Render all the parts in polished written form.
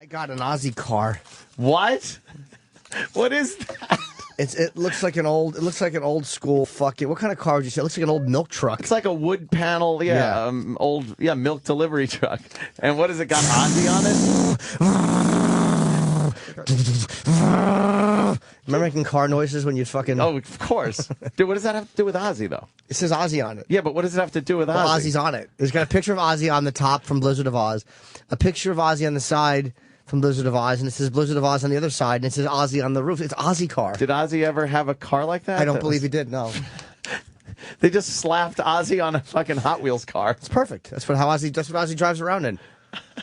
got an Aussie car. What? What is that? It looks like an old school fucking. What kind of car would you say? It looks like an old milk truck. It's like a wood panel, old milk delivery truck. And what has it got? Ozzy on it? Remember making car noises when you fucking. Oh, of course, dude. What does that have to do with Ozzy, though? It says Ozzy on it. Yeah, but what does it have to do with Ozzy? Well, Ozzy's on it. It's got a picture of Ozzy on the top from Blizzard of Oz, a picture of Ozzy on the side from Blizzard of Oz, and it says Blizzard of Oz on the other side, and it says Ozzy on the roof. It's Ozzy car. Did Ozzy ever have a car like that? I don't believe he did, no. They just slapped Ozzy on a fucking Hot Wheels car. It's perfect. That's what Ozzy drives around in.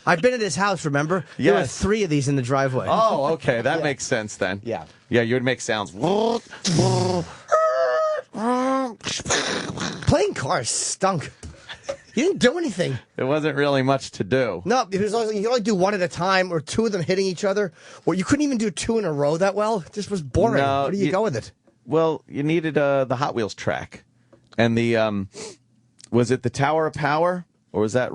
I've been at his house, remember? Yes. There were 3 of these in the driveway. Oh, okay. That makes sense then. Yeah. Yeah, you would make sounds. Playing cars stunk. You didn't do anything. There wasn't really much to do. No, it was always, you could only do 1 at a time, or 2 of them hitting each other. Or you couldn't even do 2 in a row that well. It just was boring. No, Where do you go with it? Well, you needed the Hot Wheels track. And the, was it the Tower of Power? Or was that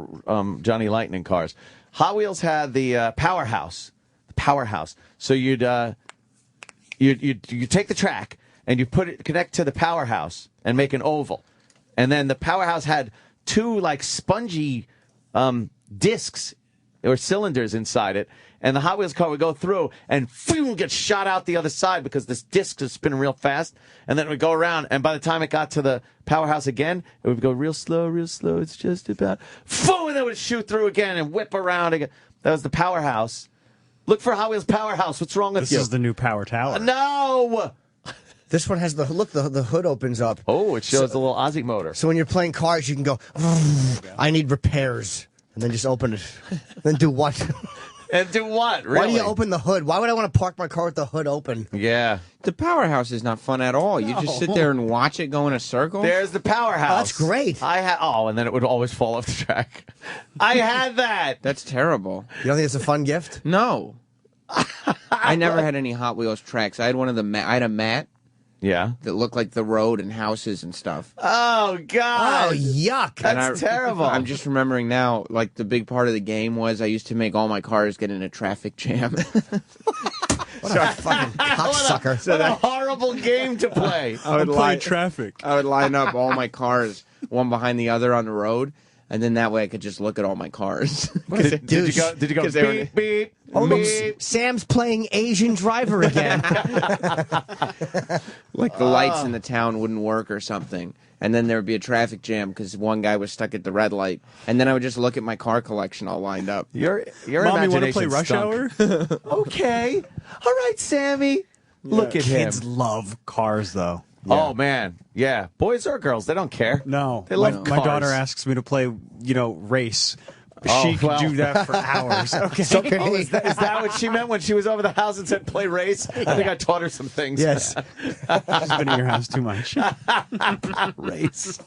Johnny Lightning cars? Hot Wheels had the powerhouse. So you'd take the track and you connect to the powerhouse and make an oval. And then the powerhouse had 2 like spongy discs or cylinders inside it, and the Hot Wheels car would go through and get shot out the other side because this disc is spinning real fast, and then it would go around, and by the time it got to the powerhouse again, it would go real slow, it's just about, and then it would shoot through again and whip around again. That was the powerhouse. Look for Hot Wheels powerhouse. What's wrong with you? This is the new Power Tower. No! This one has the hood opens up. Oh, it shows the little Ozzy motor. So when you're playing cars, you can go, I need repairs. And then just open it. Then do what? And do what, really? Why do you open the hood? Why would I want to park my car with the hood open? Yeah. The powerhouse is not fun at all. You just sit there and watch it go in a circle. There's the powerhouse. Oh, that's great. And then it would always fall off the track. I had that. That's terrible. You don't think it's a fun gift? No. I never had any Hot Wheels tracks. I had I had a mat. Yeah. That looked like the road and houses and stuff. Oh, God. Oh, yuck. That's terrible. I'm just remembering now, like, the big part of the game was I used to make all my cars get in a traffic jam. What a fucking cocksucker. What a horrible game to play. I'm playing traffic. I would line up all my cars, one behind the other on the road, and then that way I could just look at all my cars. Did you go beep, beep, Oh, look, beep? Sam's playing Asian driver again. Like the lights in the town wouldn't work or something. And then there would be a traffic jam because one guy was stuck at the red light. And then I would just look at my car collection all lined up. Your Mommy, want to play imagination Rush stunk. Hour? Okay. All right, Sammy. Look at him. Kids love cars, though. Oh, man. Yeah. Boys or girls, they don't care. No. They love my cars. daughter asks me to play, race. Oh, She could well. do that for hours. Okay. Oh, is that what she meant when she was over the house and said play race? I think I taught her some things. Yes. She's been in your house too much. Race.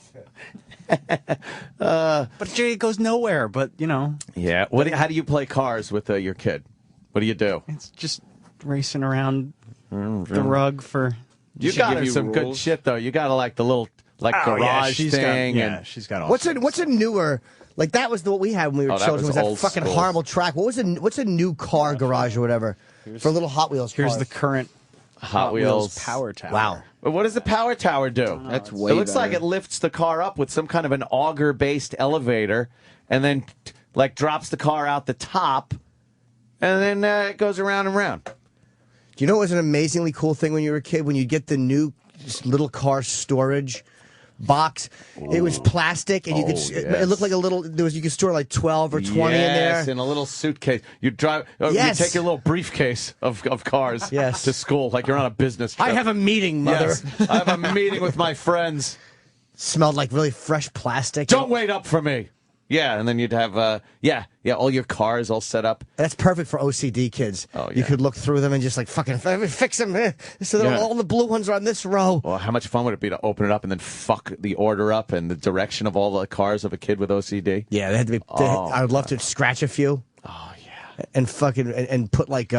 But Jay, it goes nowhere. But, Yeah. How do you play cars with your kid? What do you do? it's just racing around the rug for... You should got give her you some good rules. shit, though. You got to like the little garage thing. She's got all What's a newer... Like, that was what we had when we were that children. was Was that old fucking school. horrible track? What's a new car garage or whatever for little Hot Wheels cars? Here's the current Hot Wheels Power Tower. Wow. But what does the power tower do? That's way It looks like better. it lifts the car up with some kind of an auger-based elevator, and then like drops the car out the top, and then it goes around and around. Do you know what was an amazingly cool thing when you were a kid? When you get the new little car storage box, it was plastic, and you could. yes. It looked like a little. You could store like 12 or 20 in there. Yes, in a little suitcase. You drive. Yes. You take your little briefcase of cars Yes. to school, like you're on a business trip. I have a meeting, mother. Yes, I have a meeting with my friends. Smelled like really fresh plastic. Don't wait up for me. Yeah, and then you'd have all your cars all set up. That's perfect for OCD kids. Oh, yeah. You could look through them and just like fucking fix them. So that Yeah. all the blue ones are on this row. Well, how much fun would it be to open it up and then fuck the order up and the direction of all the cars of a kid with OCD? Yeah, they had to be. I would love to scratch a few. Oh, yeah. And fucking and put like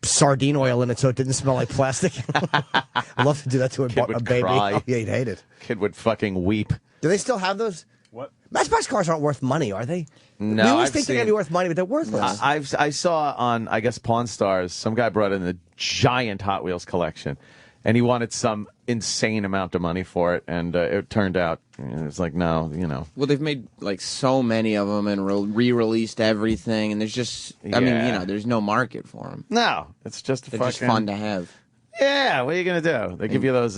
sardine oil in it so it didn't smell like plastic. I'd love to do that to Kid a would baby. cry. Oh, yeah, he'd hate it. Kid would fucking weep. Do they still have those? What? Matchbox cars aren't worth money, are they? No, we always I've think they're seen- going to be worth money, but they're worthless. I saw on, I guess, Pawn Stars, some guy brought in a giant Hot Wheels collection, and he wanted some insane amount of money for it, and it turned out, it was like, no, you know. Well, they've made like so many of them and re-released everything, and there's just, I mean, you know, there's no market for them. No, it's just They're just fun to have. Yeah, what are you going to do? They give you those,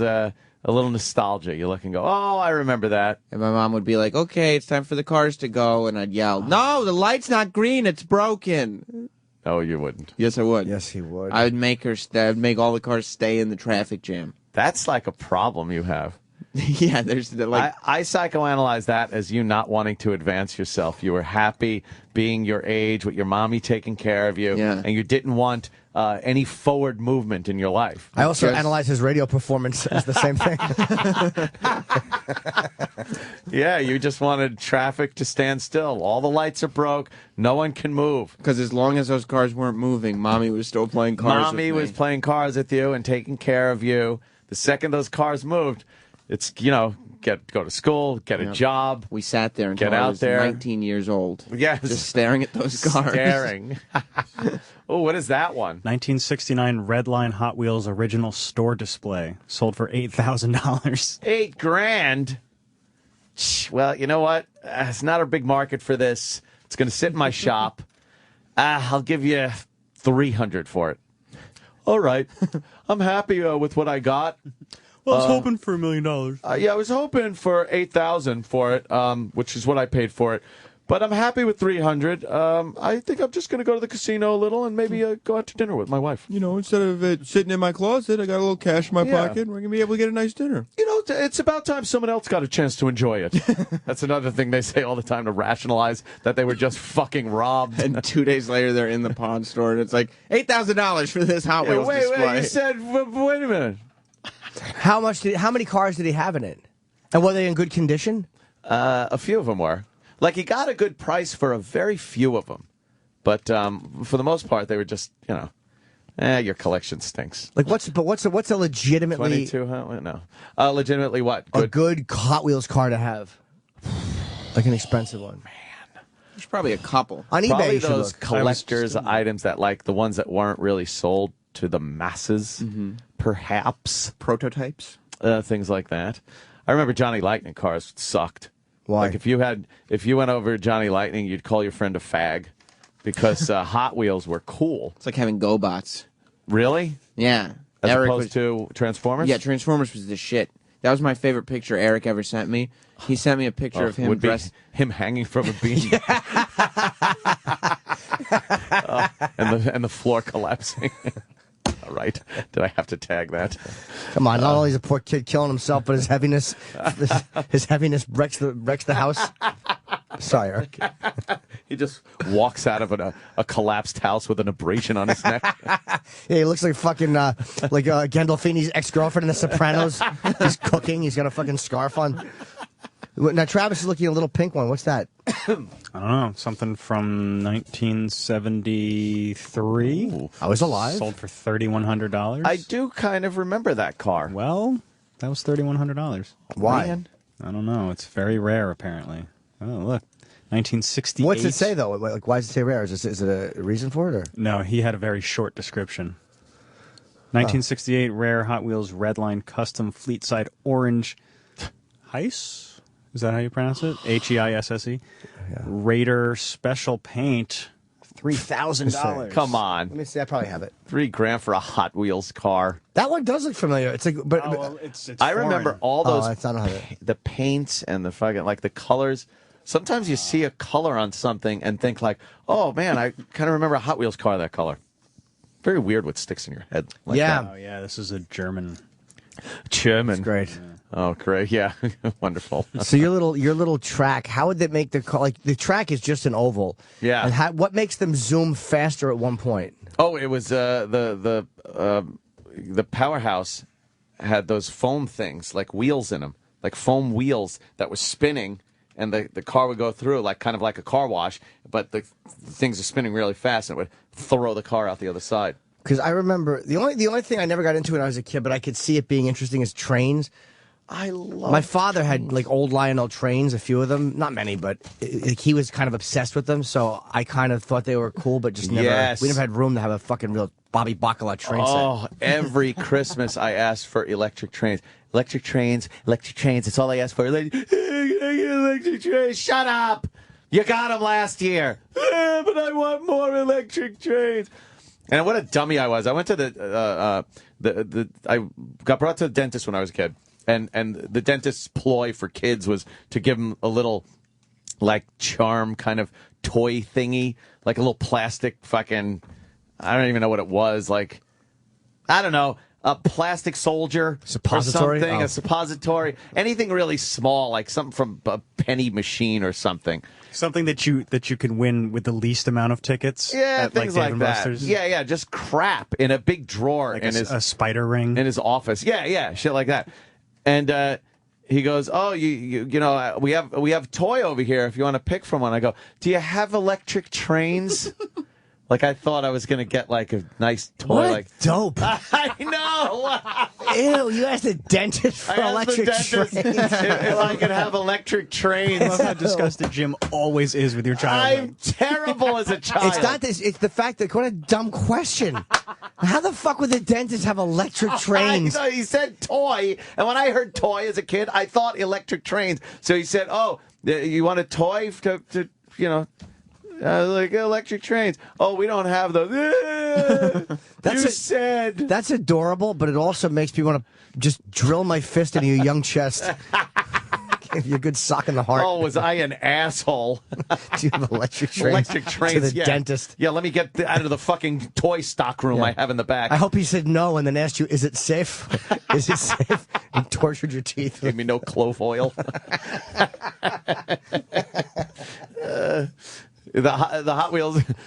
a little nostalgia. You look and go, oh, I remember that. And my mom would be like, okay, it's time for the cars to go, and I'd yell, no, the light's not green, it's broken. No, you wouldn't. Yes, I would. Yes, he would. I would make I'd make all the cars stay in the traffic jam. That's like a problem you have. Yeah, there's like I psychoanalyze that as you not wanting to advance yourself. You were happy being your age with your mommy taking care of you, Yeah. and you didn't want any forward movement in your life. I also Just- analyze his radio performance as the same thing. Yeah, you just wanted traffic to stand still. All the lights are broke. No one can move. because as long as those cars weren't moving, mommy was still playing cars. Mommy with was me. playing cars with you and taking care of you. The second those cars moved, it's, you know, go to school, get a job. We sat there until Get I out was there. 19 years old. Yes. Just staring at those cars. Staring. Oh, what is that one? 1969 Redline Hot Wheels original store display sold for $8,000. $8,000. Well, you know what? It's not a big market for this. It's going to sit in my shop. I'll give you $300 for it. All right. I'm happy with what I got. Well, I was hoping for $1 million. Yeah, I was hoping for $8,000 for it, which is what I paid for it. But I'm happy with $300. I think I'm just going to go to the casino a little and maybe go out to dinner with my wife. You know, instead of it sitting in my closet, I got a little cash in my Yeah. pocket, and we're going to be able to get a nice dinner. You know, it's about time someone else got a chance to enjoy it. That's another thing they say all the time to rationalize that they were just fucking robbed. And 2 days later, they're in the pawn store, and it's like $8,000 for this Hot Yeah, Wheels display. wait, you said, wait a minute. How many cars did he have in it? And were they in good condition? A few of them were. Like, he got a good price for a very few of them. But for the most part, they were just, you know, your collection stinks. Like what's a legitimately 22, huh? No. Legitimately what? a good Hot Wheels car to have? Like an expensive one. There's probably a couple. On eBay, Probably you should those look. collector's items that, like, the ones that weren't really sold to the masses, perhaps. Prototypes. Things like that. I remember Johnny Lightning cars sucked. Why? Like, if you went over Johnny Lightning, you'd call your friend a fag because Hot Wheels were cool. It's like having GoBots. Really? Yeah. As Eric opposed was, to Transformers? Yeah, Transformers was the shit. That was my favorite picture Eric ever sent me. He sent me a picture of him would be dressed. him hanging from a beam. And the floor collapsing. All right. Did I have to tag that? Come on, not only is a poor kid killing himself, but his heaviness wrecks the house. Sorry, Eric. He just walks out of a collapsed house with an abrasion on his neck. Yeah, he looks like fucking like Gandolfini's ex-girlfriend in The Sopranos. He's cooking. He's got a fucking scarf on. Now Travis is looking at a little pink one. What's that? I don't know. Something from 1973. Ooh. I was alive. Sold for $3,100. I do kind of remember that car. Well, that was $3,100. Why? Man. I don't know. It's very rare, apparently. Oh, look. 1968. What's it say though? Like, why does it say rare? Is it a reason for it or? No, he had a very short description. 1968 rare Hot Wheels Redline Custom Fleetside Orange Heiss? Is that how you pronounce it? Heisse? Yeah. Raider Special Paint. $3,000. Come on. Let me see. I probably have it. $3,000 for a Hot Wheels car. That one does look familiar. It's like, but Oh, well, it's I remember foreign. all those it's not on it. the paints and the fucking like the colors. Sometimes you see a color on something and think like, "Oh man, I kind of remember a Hot Wheels car that color." Very weird what sticks in your head. Like Yeah. that. Oh, yeah, this is a German. German. it's great. Oh, great. Yeah, wonderful. So your little track, how would that make the car? Like the track is just an oval. Yeah. And what makes them zoom faster at one point? Oh, it was the powerhouse had those foam things like wheels in them, like foam wheels that were spinning, and the car would go through like kind of like a car wash, but the things are spinning really fast, and it would throw the car out the other side. Because I remember the only thing I never got into when I was a kid, but I could see it being interesting is trains. I love. My father had like old Lionel trains, a few of them, not many, but he was kind of obsessed with them. So I kind of thought they were cool, but just never. Yes. We never had room to have a fucking real Bobby Bacala train set. Oh, every Christmas I asked for electric trains. Electric trains, electric trains. That's all I asked for. Electric trains. Shut up! You got them last year. But I want more electric trains. And what a dummy I was. I went to I got brought to the dentist when I was a kid. And the dentist's ploy for kids was to give them a little, like, charm kind of toy thingy. Like a little plastic fucking, I don't even know what it was. Like, I don't know. A plastic soldier Suppository? or something, Oh. a suppository, anything really small, like something from a penny machine or something. Something that you can win with the least amount of tickets. Yeah, at, things Dave like and that. Buster's. Yeah, just crap in a big drawer Like in a spider ring. his office. Yeah, shit like that. And he goes, "Oh, you know, we have toy over here if you want to pick from one." I go, "Do you have electric trains?" Like I thought I was gonna get like a nice toy. What Like dope. I know. Ew, you asked the dentist for I asked electric the dentist trains. if I could have electric I trains. love how disgusted Jim always is with your childhood. I'm terrible as a child. It's not this. It's the fact that what a dumb question. How the fuck would the dentist have electric trains? I know, he said toy, and when I heard toy as a kid, I thought electric trains. So he said, "Oh, you want a toy to you know, like electric trains? Oh, we don't have those." Said That's adorable, but it also makes me want to just drill my fist into your young chest. Give you a good sock in the heart. Oh, was I an asshole? Do you have electric trains? Electric trains To the yeah. dentist. Yeah, let me get out of the fucking toy stock room Yeah. I have in the back. I hope he said no and then asked you, "Is it safe? Is it safe?" And tortured your teeth. Gave me no clove oil. The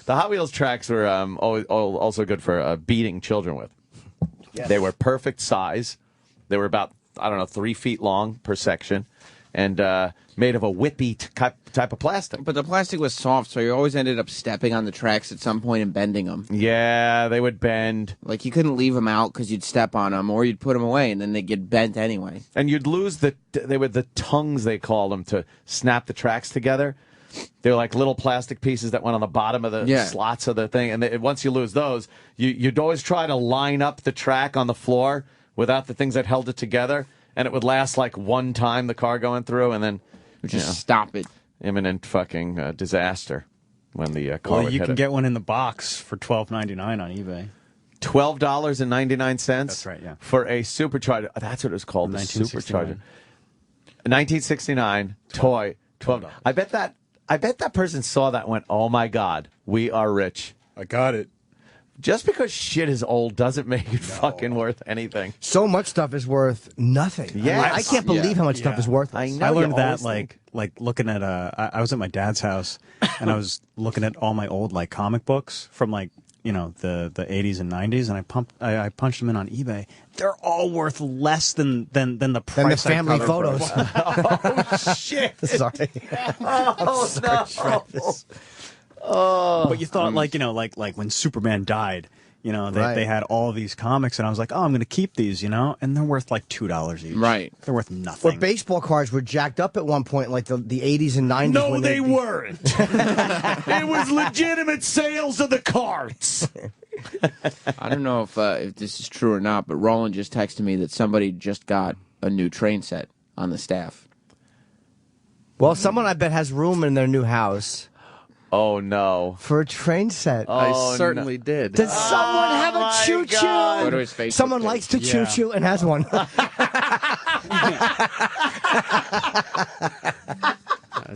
Hot Wheels tracks were also good for beating children with. Yes. They were perfect size. They were about 3 feet long per section, and made of a whippy type of plastic. But the plastic was soft, so you always ended up stepping on the tracks at some point and bending them. Yeah, they would bend, Like, you couldn't leave them out because you'd step on them, or you'd put them away, and then they'd get bent anyway. and you'd lose they were the tongues they called them to snap the tracks together. They're like little plastic pieces that went on the bottom of the slots of the thing, and once you lose those, you'd always try to line up the track on the floor without the things that held it together, and it would last like one time the car going through, and then Just stop it. imminent fucking disaster when the car Well, would you hit can it. get one in the box for $12.99 on eBay. $12.99. That's right, yeah. For a supercharger. That's what it was called, the 1969. supercharger. 1969 toy. $12. I bet that person saw that and went, "Oh my God, we are rich." I got it. Just because shit is old doesn't make it fucking worth anything. So much stuff is worth nothing. Yes. I can't believe how much stuff is worthless. I know. I you learned that always like looking at I was at my dad's house and I was looking at all my old like comic books from like the 80s and 90s, and I punched them in on eBay. They're all worth less than the price. And the I family got them for. photos. Oh shit! Sorry. Oh Travis. But you thought like when Superman died, Right. they had all of these comics, and I was like, oh, I'm going to keep these, and they're worth like $2 each. Right. They're worth nothing. Or baseball cards were jacked up at one point, like the 80s and 90s. No, when they weren't. It was legitimate sales of the cards. I don't know if this is true or not, but Roland just texted me that somebody just got a new train set on the staff. Well, someone I bet has room in their new house Oh no! for a train set. Oh, I certainly did. Does someone have a my choo-choo? God. Go to his Facebook Someone page. likes to Yeah. choo-choo and has one.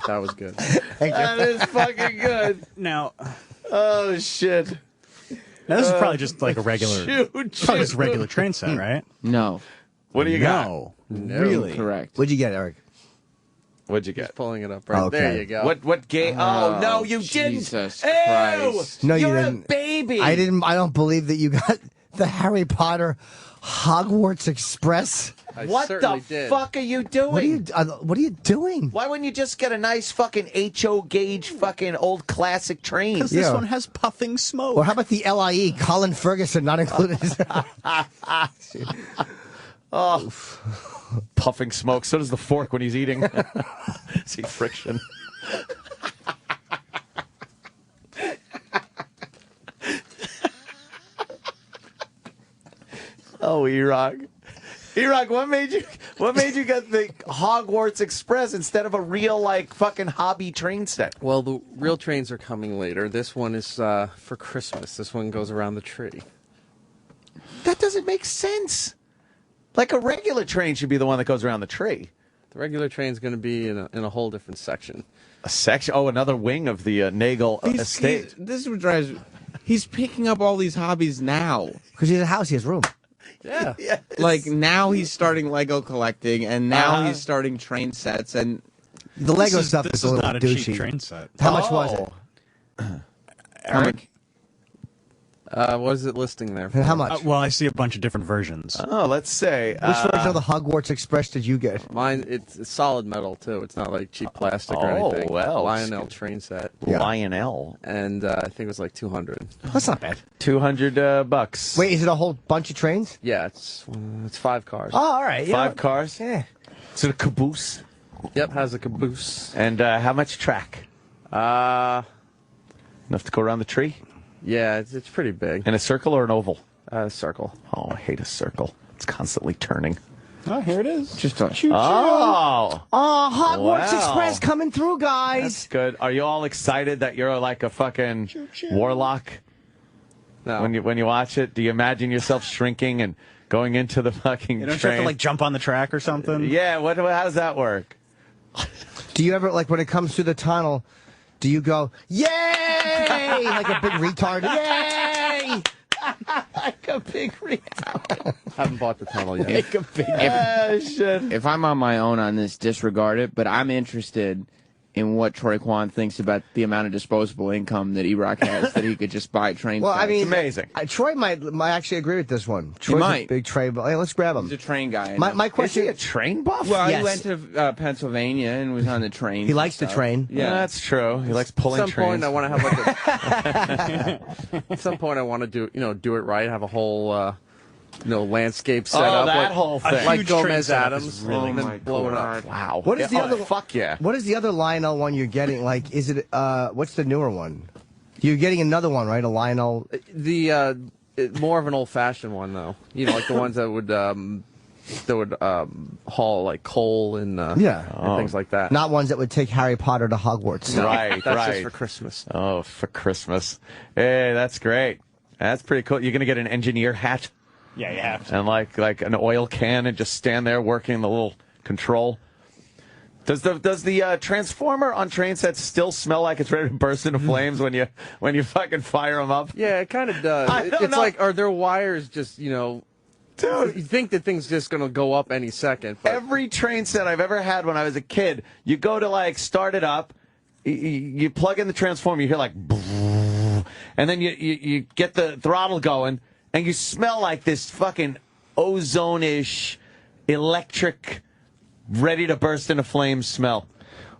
That was good. That is fucking good. now Oh shit! this is probably just like a regular, Shoot, probably just a regular train set, right? No. What do you got? No, really? Correct. What'd you get, Eric? What'd you He's get? pulling it up right Okay. there. You go. What game? Oh no, you Jesus didn't! Christ. Ew! No, you You're didn't. a baby. I didn't. I don't believe that you got the Harry Potter Hogwarts Express. I What certainly the did. fuck are you doing? What are you doing? Why wouldn't you just get a nice fucking HO gauge fucking old classic train? Because Yeah. this one has puffing smoke. Or how about the LIE? Colin Ferguson not included. Oh, puffing smoke. So does the fork when he's eating. See friction. Oh, E-Rock. E-Rock, what made you get the Hogwarts Express instead of a real, like, fucking hobby train set? Well, the real trains are coming later. This one is for Christmas. This one goes around the tree. That doesn't make sense. Like, a regular train should be the one that goes around the tree. The regular train's going to be in a whole different section. A section? Oh, another wing of the Nagel estate. This is what drives. He's picking up all these hobbies now. Because he has a house, he has room. Yeah. Yes. Like now he's starting Lego collecting, and now he's starting train sets, and The Lego stuff This is a little not a douchey. cheap train set. How much was it? Eric? What is it listing there? And how much? Well, I see a bunch of different versions. Oh, let's say. Which version of the Hogwarts Express did you get? Mine, it's solid metal too. It's not like cheap plastic or Oh, anything. well. Lionel train set, Yeah. Lionel. and I think it was like 200. That's not bad. $200. Wait, is it a whole bunch of trains? Yeah, it's 5 cars. Oh, all right. Five cars? Yeah. Is it a caboose? Yep, has a caboose. And how much track? Enough to go around the tree? Yeah, it's pretty big. In a circle or an oval? Circle. Oh, I hate a circle. It's constantly turning. Oh, here it is. just a Oh, Oh, Hogwarts Wow. Express coming through, guys. that's good. Are you all excited that you're like a fucking warlock No. when you watch it? Do you imagine yourself shrinking and going into the fucking You don't train? have to like jump on the track or something. Yeah, how does that work? Do you ever, like, when it comes through the tunnel, do you go, yay, like a big retard, yay? Like a big retard. Haven't bought the tunnel yet. Like a big shit. If I'm on my own on this, disregard it. But I'm interested in what Troy Kwan thinks about the amount of disposable income that E-Rock has that he could just buy train Well, I sets. mean, amazing. Troy might actually agree with this one. Troy's might. a big Trey, but hey, let's grab him. he's a train guy. My Is he question, a train buff? well, Yes. he went to Pennsylvania and was on the train. he likes the train. Yeah. That's true. He likes pulling At some trains. point, I want to have like a. At some point, I want to do it right. Have a whole landscape set up. that like, whole thing. like huge train Gomez setup Adams, is really and then my blow it God. up. Wow. What is the other? Fuck yeah. What is the other Lionel one you're getting? Like, is it? What's the newer one? You're getting another one, right? A Lionel. More of an old-fashioned one, though. Like the ones that would haul like coal and and things like that. Not ones that would take Harry Potter to Hogwarts. Right, That's right. just for Christmas. Oh, for Christmas. Hey, that's great. That's pretty cool. You're going to get an engineer hat Yeah, you have to. and like an oil can and just stand there working the little control. Does the transformer on train sets still smell like it's ready to burst into flames when you fucking fire them up? Yeah, it kind of does. I don't It's know. like, are there wires just, Dude. you think that thing's just going to go up any second. But Every train set I've ever had when I was a kid, you go to like start it up, you plug in the transformer, you hear like, and then you get the throttle going, and you smell like this fucking ozone-ish, electric, ready to burst into flames smell.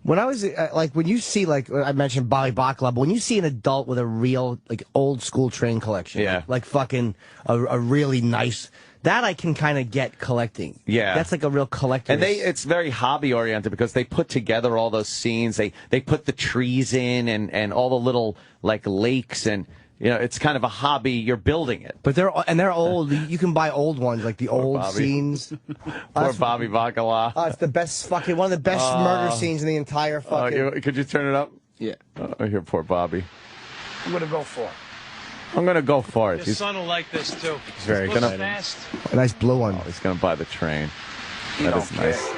When I was like, when you see, like I mentioned Bobby Bacala, but when you see an adult with a real, like, old school train collection, Yeah. like fucking a really nice, that I can kind of get collecting. Yeah. That's like a real collector. And it's very hobby oriented because they put together all those scenes. They put the trees in and all the little like lakes and it's kind of a hobby. You're building it. But they're old. You can buy old ones, like the old Bobby. scenes. Poor Bobby Bacala. It's the best fucking, one of the best murder scenes in the entire fucking. Could you turn it up? Yeah. Oh, here, poor Bobby. I'm gonna go for it. I'm gonna go for it. Your son will like this too. He's very Goes excited. fast. A nice blue one. Oh, he's gonna buy the train. He That don't is nice. care.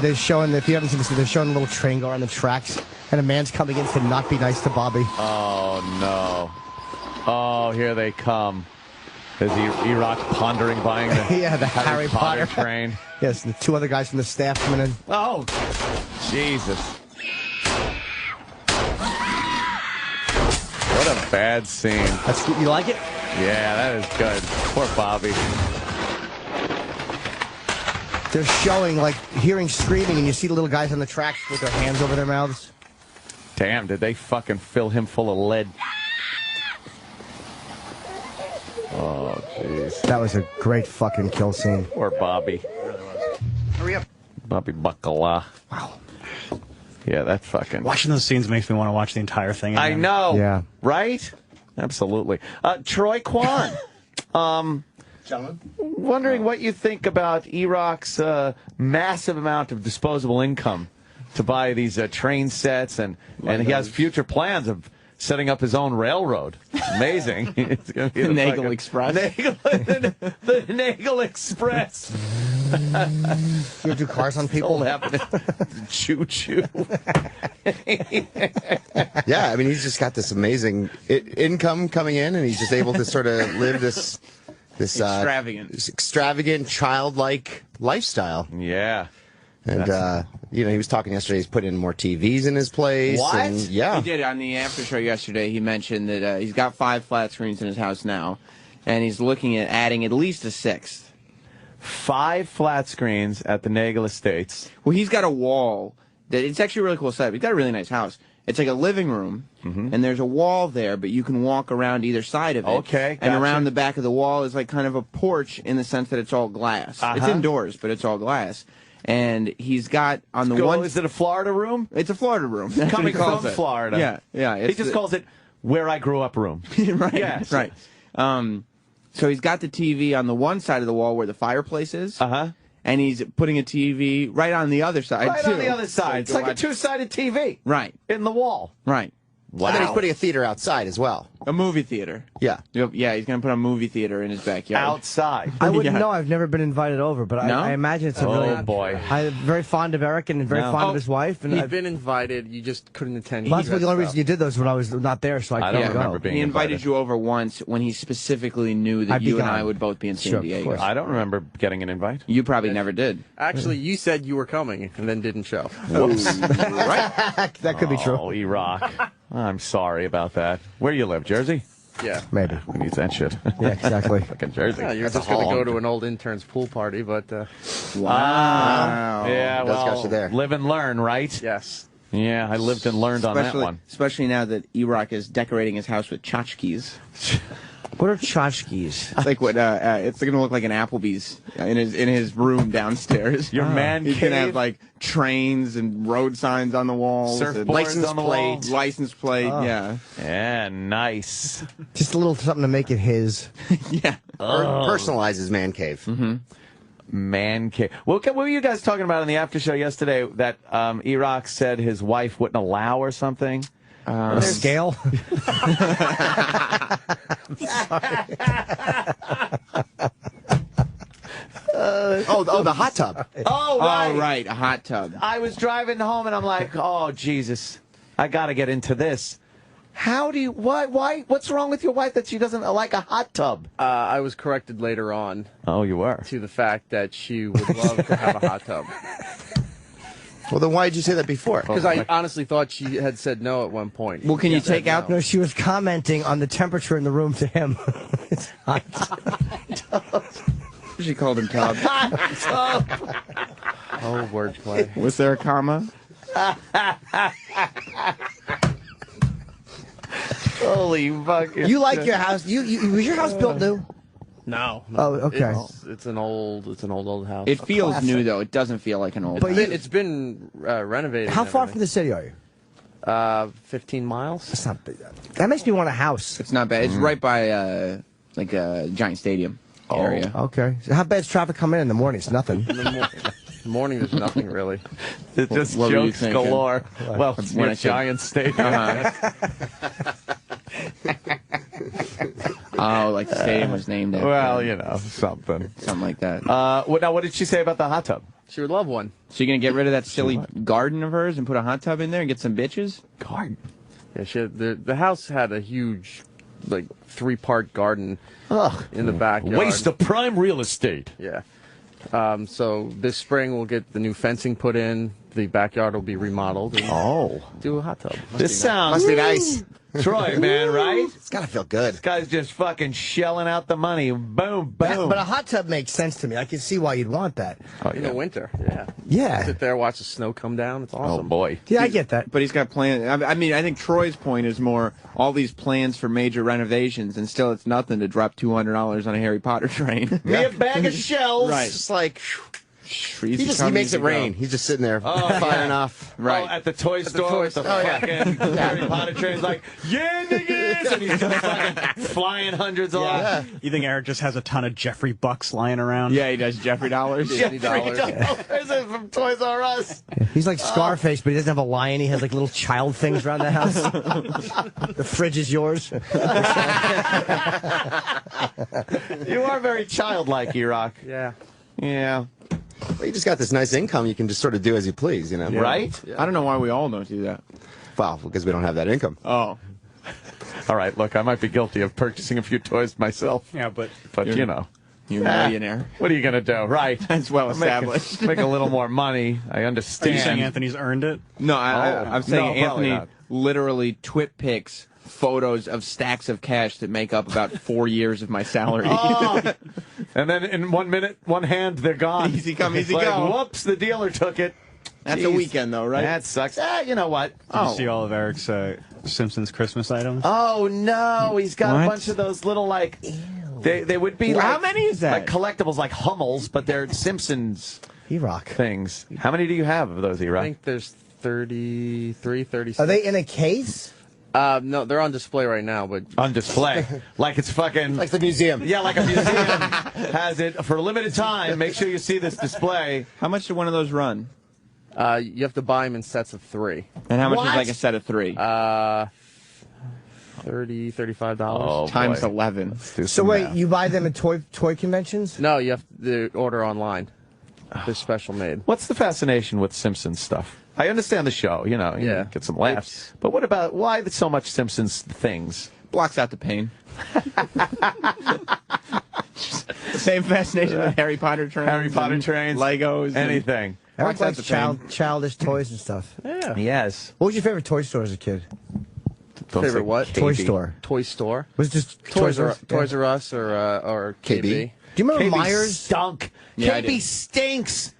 They're showing, if you haven't seen this, they're showing a little train go around the tracks, and a man's coming in to not be nice to Bobby. Oh no. Oh, here they come. Is E-Rock pondering buying the Yeah, the Harry Potter. train? Yes, and the two other guys from the staff coming in. Oh, Jesus. What a bad scene. That's good. You like it? Yeah, that is good. Poor Bobby. They're showing, like, hearing screaming, and you see the little guys on the tracks with their hands over their mouths. Damn, did they fucking fill him full of lead? Oh, jeez. That was a great fucking kill scene. Poor Bobby. Hurry up. Bobby Bacala. Wow. Yeah, that fucking... Watching those scenes makes me want to watch the entire thing again. I know. Yeah. Right? Absolutely. Troy Kwan. Gentlemen? Wondering what you think about Iraq's massive amount of disposable income to buy these train sets, and he has future plans of setting up his own railroad. Amazing. It's gonna be The the Nagel fucking- Express. the Nagel Express. You do cars on people? Old happening. Choo-choo. Yeah, I mean, he's just got this amazing income coming in, and he's just able to sort of live this extravagant, childlike lifestyle. Yeah. And he was talking yesterday. He's putting in more TVs in his place. What? And, yeah. He did on the after show yesterday. He mentioned that he's got 5 flat screens in his house now, and he's looking at adding at least a 6th. 5 flat screens at the Nagel Estates. Well, he's got a wall that it's actually a really cool setup. He's got a really nice house. It's like a living room, and there's a wall there, but you can walk around either side of it. Okay, And gotcha. around the back of the wall is like kind of a porch in the sense that it's all glass. It's indoors, but it's all glass. And he's got on the one. Is it a Florida room? It's a Florida room. That's what Coming he calls from it. Florida. Yeah. He just calls it where I grew up room. right. Yes. Right. So he's got the TV on the one side of the wall where the fireplace is. And he's putting a TV right on the other side, Right too. on the other side. It's So like a two-sided TV. Right. In the wall. Right. And then he's putting a theater outside as well. A movie theater. Yeah. Yeah, he's going to put a movie theater in his backyard. Outside. I wouldn't Yeah. know. I've never been invited over, but No? I imagine it's a Oh, really. boy. I'm very fond of Eric and very No. fond of his wife. And He'd been invited, you just couldn't attend. that's the only reason you did those when I was not there, so I I couldn't don't go. remember being He invited invited. you over once when he specifically knew that I'd be you and gone. I would both be in San Sure, of Diego. course. I don't remember getting an invite. You probably never did. Actually, you said you were coming and then didn't show. That could be true. Oh, Iraq. I'm sorry about that. Where you live, Jersey? Yeah. Maybe. Who needs that shit? Yeah, exactly. Fucking Jersey. Yeah, you're That's a just going to haul. go to an old intern's pool party, but Wow. Yeah, Those guys are well, there. live and learn, right? yes. Yeah, I lived and learned on that one. Especially now that Iraq is decorating his house with tchotchkes. What are tchotchkes? It's like what it's going to look like an Applebee's in his room downstairs. Your man He's going to cave? have like trains and road signs on the walls, and Surfboards license on the plate. wall? license plate. Yeah, Yeah, nice. Just a little something to make it his. yeah. Personalizes man cave. Man cave. What were you guys talking about in the after show yesterday that Iraq said his wife wouldn't allow or something? A scale? Oh, the hot tub. Oh, right. Oh, right, a hot tub. I was driving home and I'm like, oh, Jesus, I got to get into this. How do you, why, what's wrong with your wife that she doesn't like a hot tub? I was corrected later on Oh, you were? to the fact that she would love to have a hot tub. Well, then why did you say that before? Because I honestly thought she had said no at one point. Well, can you take out? No, she was commenting on the temperature in the room to him. It's hot. She called him Tub. Oh, wordplay. Was there a comma? Holy fucking. You like your house? Was your house built new? No. Oh, okay. It's an old house. It feels new though. It doesn't feel like an old. But house. It's been renovated. How and far from everything. the city are you? 15 miles. It's not big. That makes me want a house. It's not bad. It's right by like a giant stadium area. Okay. So how bad's traffic coming in the morning? It's nothing. In the morning, there's nothing really. It's just What were you jokes thinking? galore. Well, When near I said- Giant Stadium. Oh, like the stadium was named after. Well, you know, something. something like that. Now, what did she say about the hot tub? She would love one. So you're gonna get rid of that silly garden of hers and put a hot tub in there and get some bitches? Garden. Yeah, the house had a huge, like 3-part garden in the backyard. Waste of prime real estate. Yeah. So this spring we'll get the new fencing put in, the backyard will be remodeled. And do a hot tub. This sounds Must be nice. Troy, man, right? It's gotta feel good. This guy's just fucking shelling out the money. Boom, boom. But a hot tub makes sense to me. I can see why you'd want that. In the winter, yeah. Yeah. Sit there, watch the snow come down. It's Oh awesome. boy. Yeah, I get that. But he's got plans. I mean, I think Troy's point is more all these plans for major renovations, and still it's nothing to drop $200 on a Harry Potter train. Me a bag of shells. Right. It's just like He he makes it rain. He's just sitting there firing off. Right. Oh, at the toy store with the fucking Harry Potter train's like, yeah, niggas! And he's just fucking flying hundreds off. You think Eric just has a ton of Jeffrey Bucks lying around? Yeah, he does Jeffrey dollars. Jeffrey dollars from Toys R Us. He's like Scarface, but he doesn't have a lion. He has like little child things around the house. The fridge is yours. You are very childlike, E-Rock. Yeah. Yeah. Well, you just got this nice income. You can just sort of do as you please, you know? Right? I don't know why we all don't do that. Well, because we don't have that income. Oh. All right, look, I might be guilty of purchasing a few toys myself. Yeah, but you know. You're a millionaire. What are you going to do? Right. That's well established. Make a little more money. I are understand. you saying Anthony's earned it? No, I'm saying no, probably Anthony not. literally twit pics photos of stacks of cash that make up about 4 years of my salary. Oh. And then in 1 minute, one hand, they're gone. Easy come, easy Like, go. Whoops, the dealer took it. That's Jeez. a weekend, though, right? That sucks. You know what? Did you see all of Eric's Simpsons Christmas items? Oh, no. He's got a What? bunch of those little, like, they would be Well, like... how many is that? Like collectibles, like Hummels, but they're Simpsons E-Rock. things. How many do you have of those, I E-Rock? think there's 33, 36. Are they in a case? No, they're on display right now, but On display. Like it's fucking... Like the museum. Yeah, like a museum has it for a limited time. Make sure you see this display. How much did one of those run? you have to buy them in sets of 3. And how much What? is like a set of 3? $30, $35. Oh, Times boy. 11. Let's do So some wait, math. you buy them at toy conventions? No, you have to order online. They're special made. What's the fascination with Simpsons stuff? I understand the show, you know, you Yeah. get some laughs. But what about, why so much Simpsons things? Blocks out the pain. Same fascination with Harry Potter trains. Harry Potter trains, Legos. and- anything. Eric Blocks out likes the pain. childish toys and stuff. Yeah. Yes. What was your favorite toy store as a kid? Don't Favorite say what? Toy KB. store. Toy store. Was it just Toys R Yeah. Us or KB. Do you remember KB Myers? stunk. Yeah, I KB did. stinks.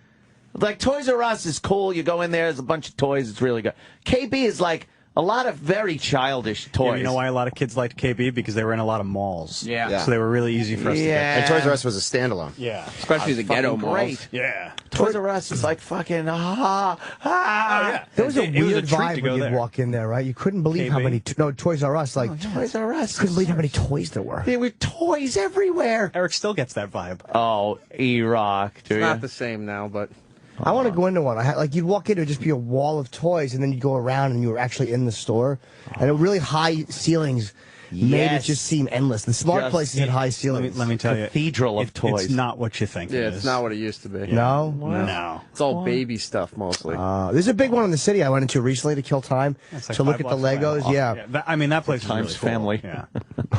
Like Toys R Us is cool. You go in there, there's a bunch of toys. It's really good. KB is like a lot of very childish toys. Yeah, you know why a lot of kids liked KB? Because they were in a lot of malls. Yeah. So they were really easy for us to get. Yeah. And Toys R Us was a standalone. Yeah. Especially the ghetto Fucking malls. great. Yeah. Toys R Us is like fucking There was a It was a weird treat vibe to when go you'd there. walk in there, right? You couldn't believe how KB. many. No, Toys R Us, like Toys R Us. couldn't believe how many toys there were. There were toys everywhere. Eric still gets that vibe. Oh, E-Rock, do It's you? not the same now, but I want to go into one. I had, like you'd walk in, it would just be a wall of toys, and then you'd go around, and you were actually in the store. And really high ceilings made it Yes. just seem endless. The smart Just- places had high ceilings. Let me tell you. Cathedral of toys. It's not what you think. yeah, it it's is. not what it used to be. No. No. It's all baby stuff mostly. There's a big one in the city I went into recently to kill time. It's like to look 5 at the blocks away. Legos. Yeah. I mean, that place is Times really cool. family.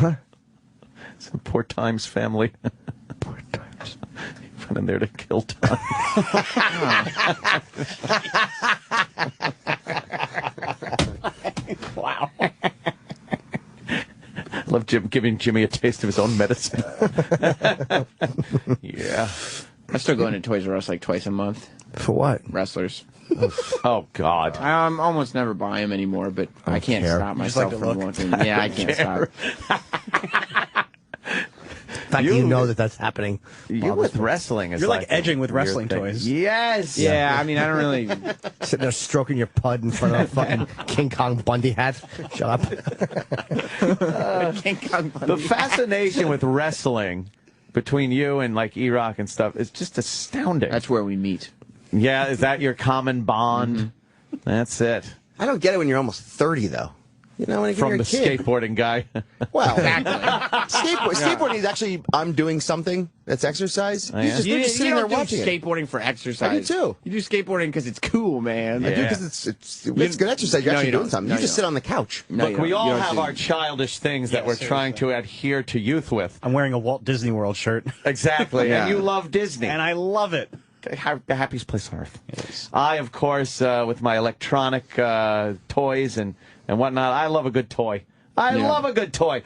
Yeah. Some poor Times family. Poor Times. You went in there to kill time. Wow. Love giving Jimmy a taste of his own medicine. Yeah. I still go into Toys R Us like twice a month. For what? Wrestlers. Oh, God. I almost never buy them anymore, but I can't care. stop You just like myself to from look. looking. Yeah, I can't stop. The fact that you know that that's happening. You with wrestling is You're like a edging with weird wrestling thing. toys. Yes. Yeah, I mean, I don't really. Sitting there stroking your pud in front of a fucking King Kong Bundy hat. Shut up. The fascination with wrestling between you and like E-Rock and stuff is just astounding. That's where we meet. Yeah, is that your common bond? That's it. I don't get it when you're almost 30, though. You know, when you're From a the kid. skateboarding guy. Well, skateboarding is actually, I'm doing something that's exercise. yeah? They're just sitting there don't do watching it. skateboarding for exercise. I do, too. You do skateboarding because it's cool, man. I do Yeah. because it's good exercise. You're No, actually you doing don't. something. No, You just you sit don't. on the couch. No, Look, you we don't. all You don't have do- our childish things that we're trying to adhere to youth with. I'm wearing a Walt Disney World shirt, Exactly. Yeah. And you love Disney. and I love it. the happiest place on earth. I, of course, with my electronic toys and whatnot, I love a good toy. I love a good toy.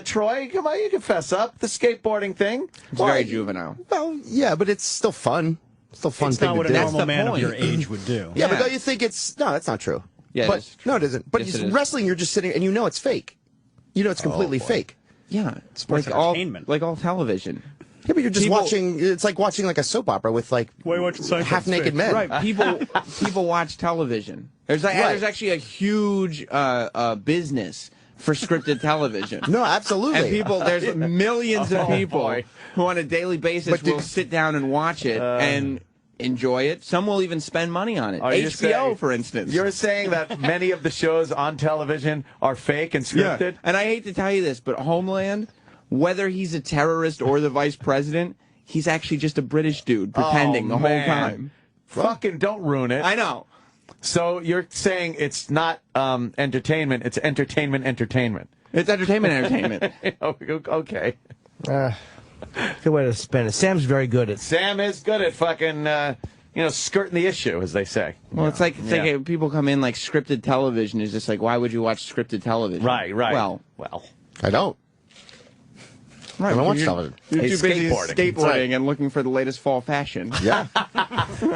Troy, come on, you can fess up. The skateboarding thing. It's very juvenile. Well, yeah, but it's still fun. Still fun It's thing not to what do. a normal man of point. your age would do. Yeah, but don't you think it's... No, that's not true. Yeah, but, it is true. no, it isn't. But Yes, it is. wrestling, you're just sitting, and you know it's fake. You know it's completely fake. Yeah, it's Sports like all entertainment. like all television. Yeah, but you're just People- watching... It's like watching like a soap opera with like Why are you watching Seinfeld? half-naked men. Right, people watch television. There's actually a huge business for scripted television. No, absolutely. And there's millions of people boy. who on a daily basis But will sit down and watch it and enjoy it. Some will even spend money on it. Are you HBO, saying- for instance. You're saying that many of the shows on television are fake and scripted? And I hate to tell you this, but Homeland, whether he's a terrorist or the vice president, he's actually just a British dude pretending the whole man. time. Fucking don't ruin it. I know. So you're saying it's not entertainment, it's entertainment. It's entertainment. Okay. Good way to spin it. Sam's very good at. Sam is good at fucking, skirting the issue, as they say. Well, it's like people come in like scripted television is just like, why would you watch scripted television? Right. Well, I don't. right. I don't watch you're- television. You're He's too busy skateboarding. skateboarding and looking for the latest fall fashion. Yeah.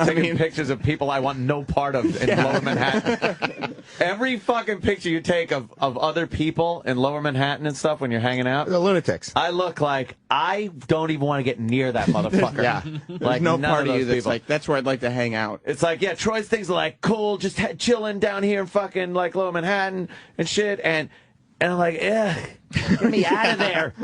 Taking pictures of people I want no part of in Lower Manhattan. Every fucking picture you take of other people in Lower Manhattan and stuff when you're hanging out, The lunatics. I look like I don't even want to get near that motherfucker. Yeah. Like No none part of you those that's people. like, that's where I'd like to hang out. It's like, yeah, Troy's things are like cool, just chilling down here in fucking like Lower Manhattan and shit, and I'm like, ugh, get me out of there.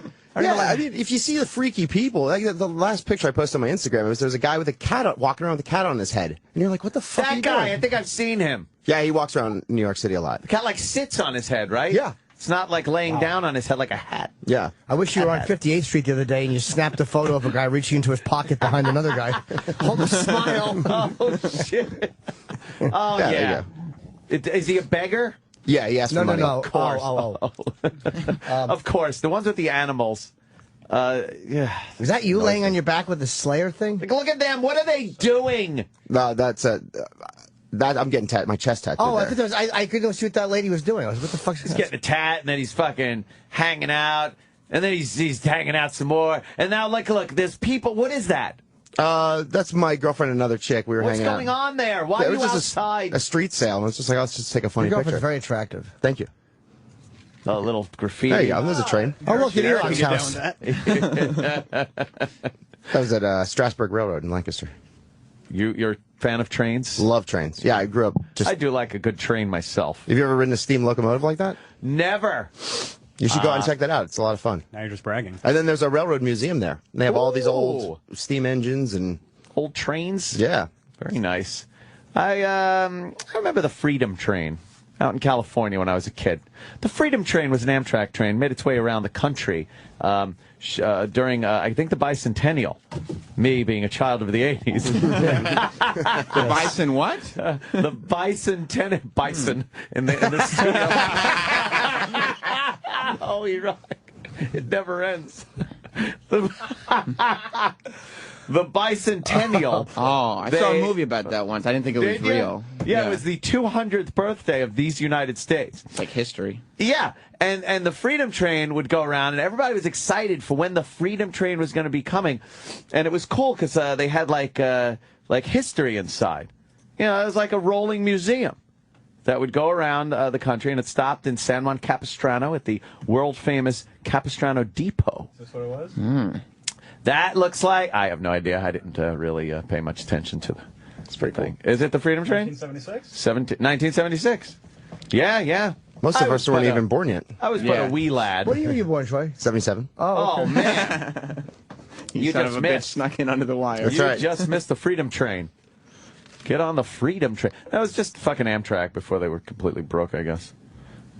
Yeah, I mean, if you see the freaky people, like the last picture I posted on my Instagram was there's a guy with a cat walking around with a cat on his head, and you're like, what the fuck? are That you guy, doing? I think I've seen him. Yeah, he walks around New York City a lot. The cat like sits on his head, right? Yeah. It's not like laying down on his head like a hat. Yeah. I wish you were on 58th Street the other day and you snapped a photo of a guy reaching into his pocket behind another guy. Hold a smile. Oh shit. Oh Yeah, there yeah. Is he a beggar? Yeah, he asked for money. No. Of course. Oh. Of course. The ones with the animals. Yeah. Is that you laying on your back with the Slayer thing? Like, look at them. What are they doing? No, that's that I'm getting my chest tattooed. Oh, I there. thought I couldn't see what that lady was doing. I was, what the fuck's He's getting a tat, and then he's fucking hanging out, and then he's hanging out some more, and now look, there's people. What is that? That's my girlfriend and another chick. We were What's hanging going out. on there? Why Yeah, are it you was just outside? a street sale, and it's just like, let's just take a funny Your picture. girlfriend's very attractive. Thank you. A little graffiti. There you go. There's a train. Oh, look at Eric, Elon's you get down house. with that? That was at Strasburg Railroad in Lancaster. You're a fan of trains? Love trains. Yeah, I grew up just... I do like a good train myself. Have you ever ridden a steam locomotive like that? Never. You should go out and check that out. It's a lot of fun. Now you're just bragging. And then there's a railroad museum there. And they have all these old Ooh. steam engines and... Old trains? Yeah. Very nice. I remember the Freedom Train out in California when I was a kid. The Freedom Train was an Amtrak train, made its way around the country during, I think, the bicentennial. Me being a child of the 80s. The bison what? The bicentennial. Bison in the studio. Oh, you're right. It never ends. The bicentennial. Oh, I saw a movie about that once. I didn't think it was Did you? real. Yeah, it was the 200th birthday of these United States. It's like history. Yeah, and the Freedom Train would go around, and everybody was excited for when the Freedom Train was going to be coming, and it was cool because they had like history inside. You know, it was like a rolling museum that would go around the country, and it stopped in San Juan Capistrano at the world famous Capistrano Depot. Is this what it was? That looks like, I have no idea. I didn't really pay much attention to the It's pretty cool. thing. Is it the Freedom Train? 1976? 1976. Yeah. Most of I us was weren't but a- even born yet. I was but Yeah. a wee lad. What year were you born, Troy? 77. Oh, man. You Son just of a bitch missed. snuck in under the wire. That's You right. just missed the Freedom Train. Get on the Freedom Train. That was just fucking Amtrak before they were completely broke, I guess.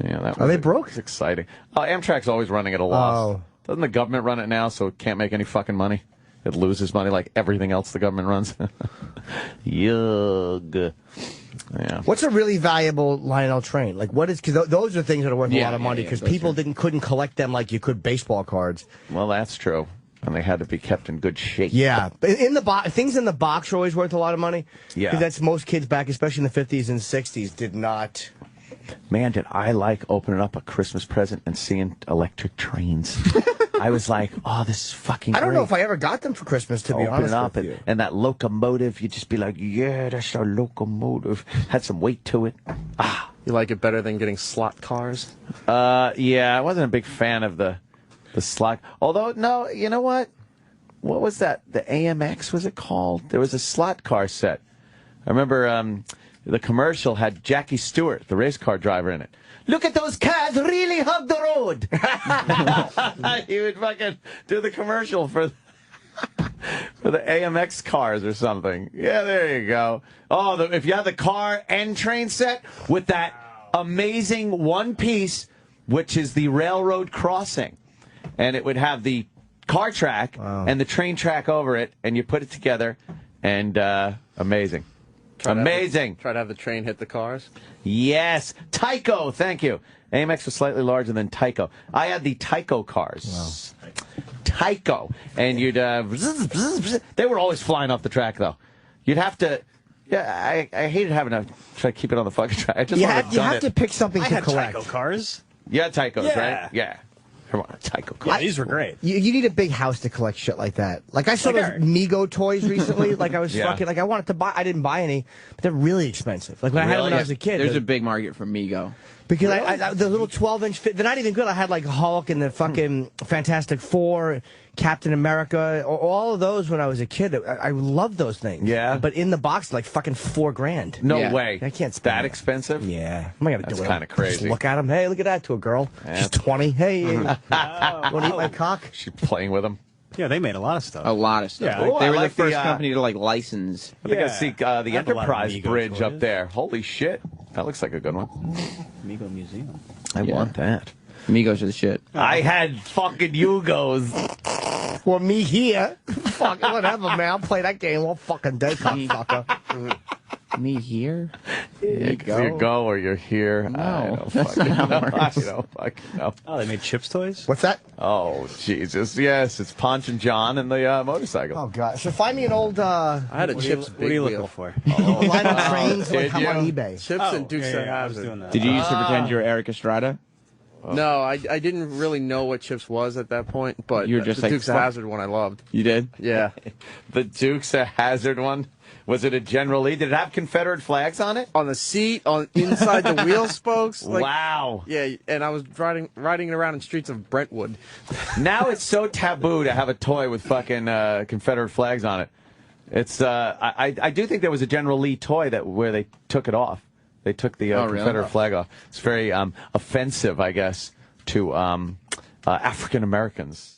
Yeah, that Are they broke? It's exciting. Amtrak's always running at a loss. Oh. Doesn't the government run it now, so it can't make any fucking money? It loses money like everything else the government runs. Yug. Yeah. What's a really valuable Lionel train? Like, what is, because those are things that are worth a lot of money because people couldn't collect them like you could baseball cards. Well, that's true. and they had to be kept in good shape. Yeah, but in the box, things in the box are always worth a lot of money. Yeah. Because that's most kids back, especially in the 50s and 60s, did not. Man, did I like opening up a Christmas present and seeing electric trains. I was like, oh, this is fucking I don't know great. if I ever got them for Christmas, to be Open honest it up with you. and that locomotive, you'd just be like, yeah, that's our locomotive. Had some weight to it. Ah. You like it better than getting slot cars? Yeah, I wasn't a big fan of the slot. Although, no, you know what? What was that? The AMX, was it called? There was a slot car set. I remember the commercial had Jackie Stewart, the race car driver, in it. Look at those cars really hug the road. He would fucking do the commercial for the AMX cars or something. Yeah, there you go. Oh, if you have the car and train set with that amazing one piece, which is the railroad crossing, and it would have the car track and the train track over it, and you put it together, and amazing. Amazing. Try to have the train hit the cars. Yes. Tyco, thank you. AMX was slightly larger than Tyco. I had the Tyco cars. Wow. Tyco. And you'd, they were always flying off the track, though. You'd have to, yeah, I hated having to try to keep it on the fucking track. I just You wanted have, you have to pick something I to had collect. Tyco cars. You had Tycos, Yeah. right? Yeah. Come on, Tyco Yeah, cars. these were great. You need a big house to collect shit like that. Like I saw Like those Eric. Mego toys recently. Like I was Yeah. fucking, like I wanted to buy, I didn't buy any, but they're really expensive. Like when I had them when I was a kid. There's a big market for Mego. Because I the little 12-inch, they're not even good. I had like Hulk and the fucking Fantastic Four, Captain America, all of those when I was a kid. I loved those things. Yeah. But in the box, like fucking $4,000. No Yeah. way. I can't spend that that. expensive? Yeah. Am I gonna That's do it? kinda crazy. Just look at them. Hey, look at that to a girl. She's 20. Hey, you want to eat my cock? She's playing with them. Yeah, they made a lot of stuff. A lot of stuff. Yeah. Like, Oh, they I were like the first the, company to like license. I think I Yeah. see the I have a lot of Enterprise Mego Bridge up toys. there. Holy shit. That looks like a good one. Mego Museum. I Yeah. want that. Migos are the shit. I had fucking Yugos. Well, me here. Fuck, whatever, man. I'll play that game all fucking day, cocksucker. Me here? Yeah, 'cause you go or you're here. No, I don't that's fucking not how it know. I works. don't fucking know. Oh, they made Chips toys? What's that? Oh, Jesus. Yes, it's Ponch and John and the motorcycle. Oh, God. So find me an old I had a What are you, Chips what are big you wheel. looking for? line of trains like Did I'm on you? eBay. Chips and Dukes of I was Hazzard. doing that. Did you used to pretend you were Eric Estrada? No, I didn't really know what Chips was at that point, but You were just the like, Dukes of fuck. Hazzard one I loved. You did? Yeah. The Dukes of Hazzard one. Was it a General Lee? Did it have Confederate flags on it? On the seat, on inside the wheel spokes. Like, Wow. Yeah, and I was riding it around in streets of Brentwood. Now it's so taboo to have a toy with fucking Confederate flags on it. It's I do think there was a General Lee toy where they took it off. They took the Oh, really? Confederate flag off. It's very offensive, I guess, to African Americans.